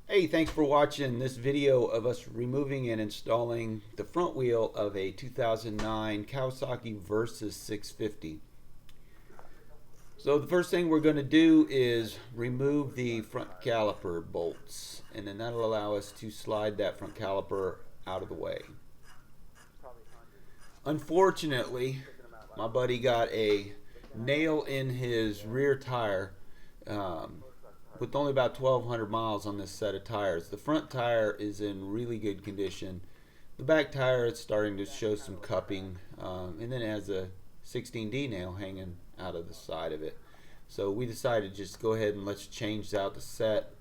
Hey, thanks for watching this video of us removing and installing the front wheel of a 2009 Kawasaki Versys 650. So the first thing we're going to do is remove the front caliper bolts, and then that'll allow us to slide that front caliper out of the way. Unfortunately, my buddy got a nail in his rear tire with only about 1,200 miles on this set of tires. The front tire is in really good condition. The back tire is starting to show some cupping, and then it has a 16D nail hanging out of the side of it. So we decided to just go ahead and let's change out the set.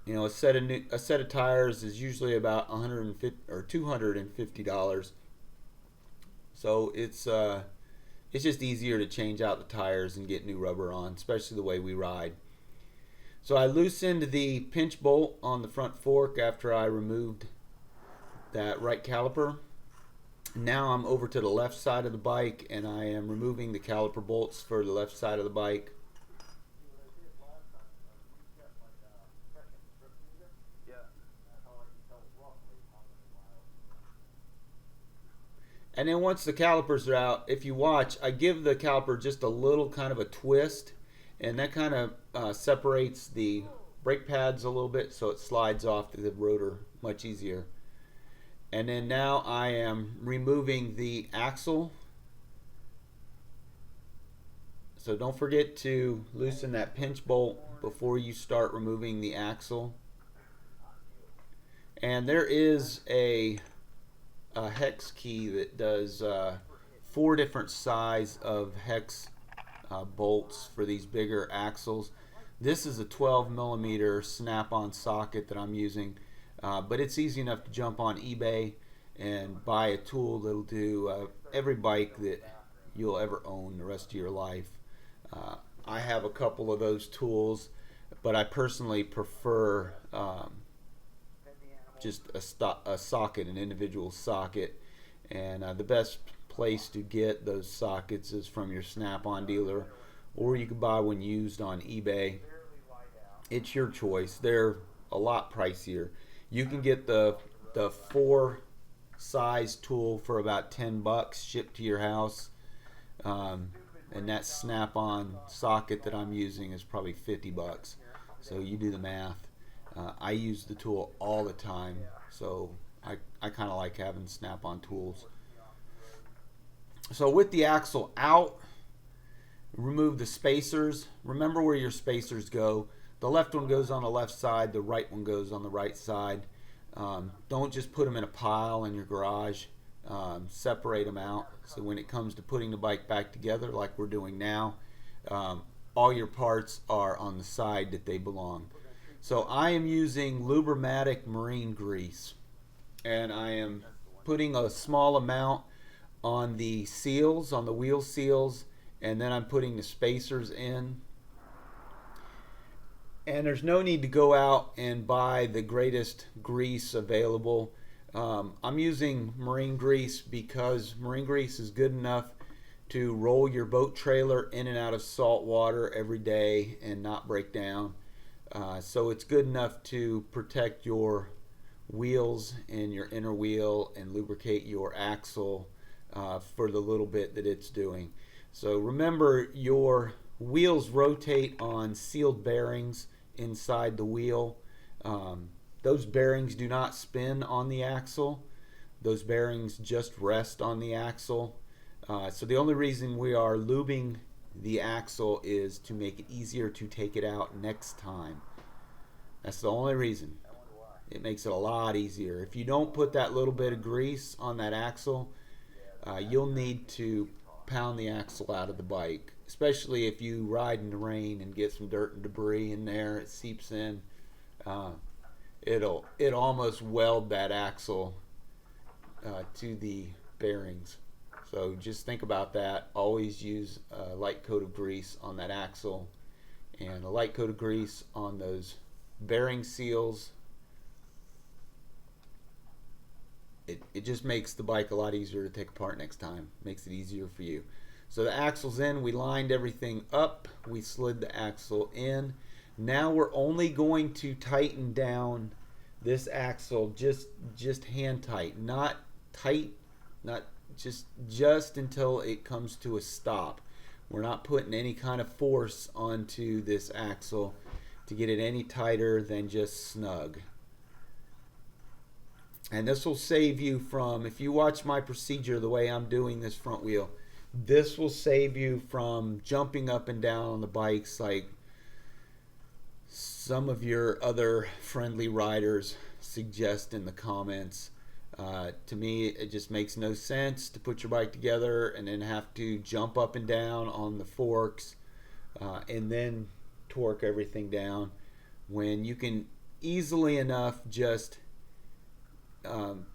You know, a set of tires is usually about 150 or $250. So it's just easier to change out the tires and get new rubber on, especially the way we ride. So I loosened the pinch bolt on the front fork after I removed that right caliper. Now I'm over to the left side of the bike and I am removing the caliper bolts for the left side of the bike. And then once the calipers are out, if you watch, I give the caliper just a little kind of a twist, and that kind of separates the brake pads a little bit, so it slides off the rotor much easier. And then now I am removing the axle. So don't forget to loosen that pinch bolt before you start removing the axle. And there is a hex key that does 4 different size of hex bolts for these bigger axles. This is a 12 millimeter snap-on socket that I'm using, but it's easy enough to jump on eBay and buy a tool that'll do every bike that you'll ever own the rest of your life. I have a couple of those tools, but I personally prefer just a socket, an individual socket, and the best place to get those sockets is from your snap-on dealer, or you can buy one used on eBay. It's your choice. They're a lot pricier. You can get the 4 size tool for about $10 shipped to your house, and that snap-on socket that I'm using is probably $50. So you do the math. I use the tool all the time, so I kind of like having snap-on tools. So with the axle out, remove the spacers. Remember where your spacers go. The left one goes on the left side, the right one goes on the right side. Don't just put them in a pile in your garage. Separate them out, so when it comes to putting the bike back together like we're doing now, all your parts are on the side that they belong. So I am using Lubrimatic marine grease, and I am putting a small amount on the seals, on the wheel seals, and then I'm putting the spacers in. And there's no need to go out and buy the greatest grease available. I'm using marine grease because marine grease is good enough to roll your boat trailer in and out of salt water every day and not break down. So it's good enough to protect your wheels and your inner wheel and lubricate your axle for the little bit that it's doing. So remember, your wheels rotate on sealed bearings inside the wheel. Those bearings do not spin on the axle. Those bearings just rest on the axle. So the only reason we are lubing the axle is to make it easier to take it out next time. That's the only reason. It makes it a lot easier. If you don't put that little bit of grease on that axle, you'll need to pound the axle out of the bike, especially if you ride in the rain and get some dirt and debris in there. It seeps in. It'll almost weld that axle to the bearings. So just think about that. Always use a light coat of grease on that axle and a light coat of grease on those bearing seals. It just makes the bike a lot easier to take apart next time. Makes it easier for you. So the axle's in. We lined everything up. We slid the axle in. Now we're only going to tighten down this axle just hand tight, not tight, not just until it comes to a stop. We're not putting any kind of force onto this axle to get it any tighter than just snug. And this will save you from, if you watch my procedure the way I'm doing this front wheel, this will save you from jumping up and down on the bikes like some of your other friendly riders suggest in the comments. To me, it just makes no sense to put your bike together and then have to jump up and down on the forks and then torque everything down, when you can easily enough just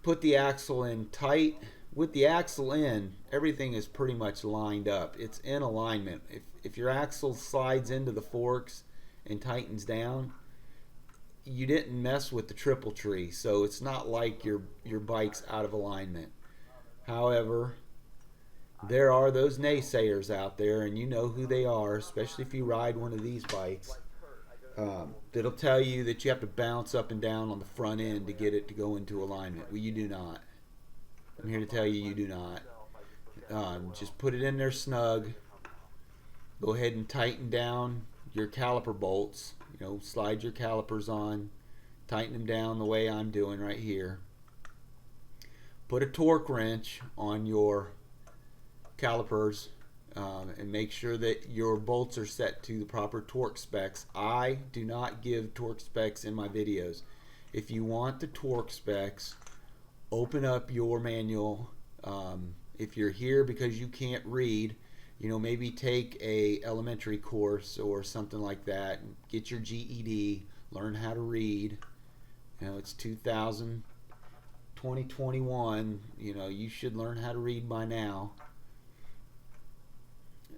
put the axle in tight. With the axle in, everything is pretty much lined up. It's in alignment. If your axle slides into the forks and tightens down, you didn't mess with the triple tree, so it's not like your bike's out of alignment. However, there are those naysayers out there, and you know who they are, especially if you ride one of these bikes, that'll tell you that you have to bounce up and down on the front end to get it to go into alignment. Well, you do not. I'm here to tell you, you do not. Just put it in there snug. Go ahead and tighten down your caliper bolts. You know, slide your calipers on, tighten them down the way I'm doing right here. Put a torque wrench on your calipers and make sure that your bolts are set to the proper torque specs. I do not give torque specs in my videos. If you want the torque specs, open up your manual. If you're here because you can't read, you know, maybe take a elementary course or something like that, and get your GED, learn how to read. You know, it's 2021, you know, you should learn how to read by now.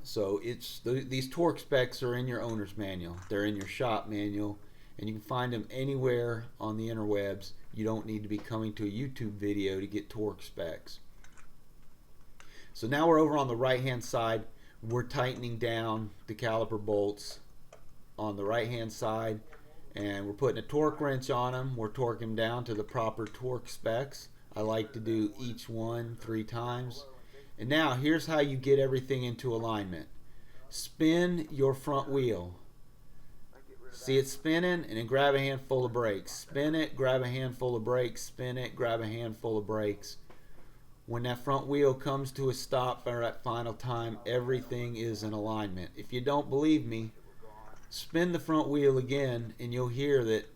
So these torque specs are in your owner's manual. They're in your shop manual, and you can find them anywhere on the interwebs. You don't need to be coming to a YouTube video to get torque specs. So now we're over on the right hand side. We're tightening down the caliper bolts on the right hand side, and we're putting a torque wrench on them. We're torquing them down to the proper torque specs. I like to do each one 3 times. And now here's how you get everything into alignment. Spin your front wheel. See it spinning, and then grab a handful of brakes. Spin it, grab a handful of brakes. Spin it, grab a handful of brakes. When that front wheel comes to a stop for that final time, everything is in alignment. If you don't believe me, spin the front wheel again, and you'll hear that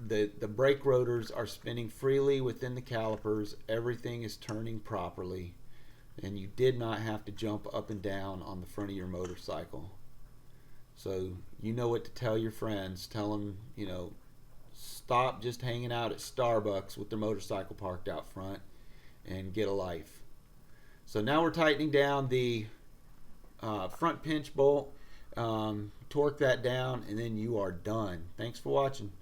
the brake rotors are spinning freely within the calipers. Everything is turning properly, and you did not have to jump up and down on the front of your motorcycle. So you know what to tell your friends. Tell them, you know, stop just hanging out at Starbucks with their motorcycle parked out front and get a life. So now we're tightening down the front pinch bolt. Torque that down, and then you are done. Thanks for watching.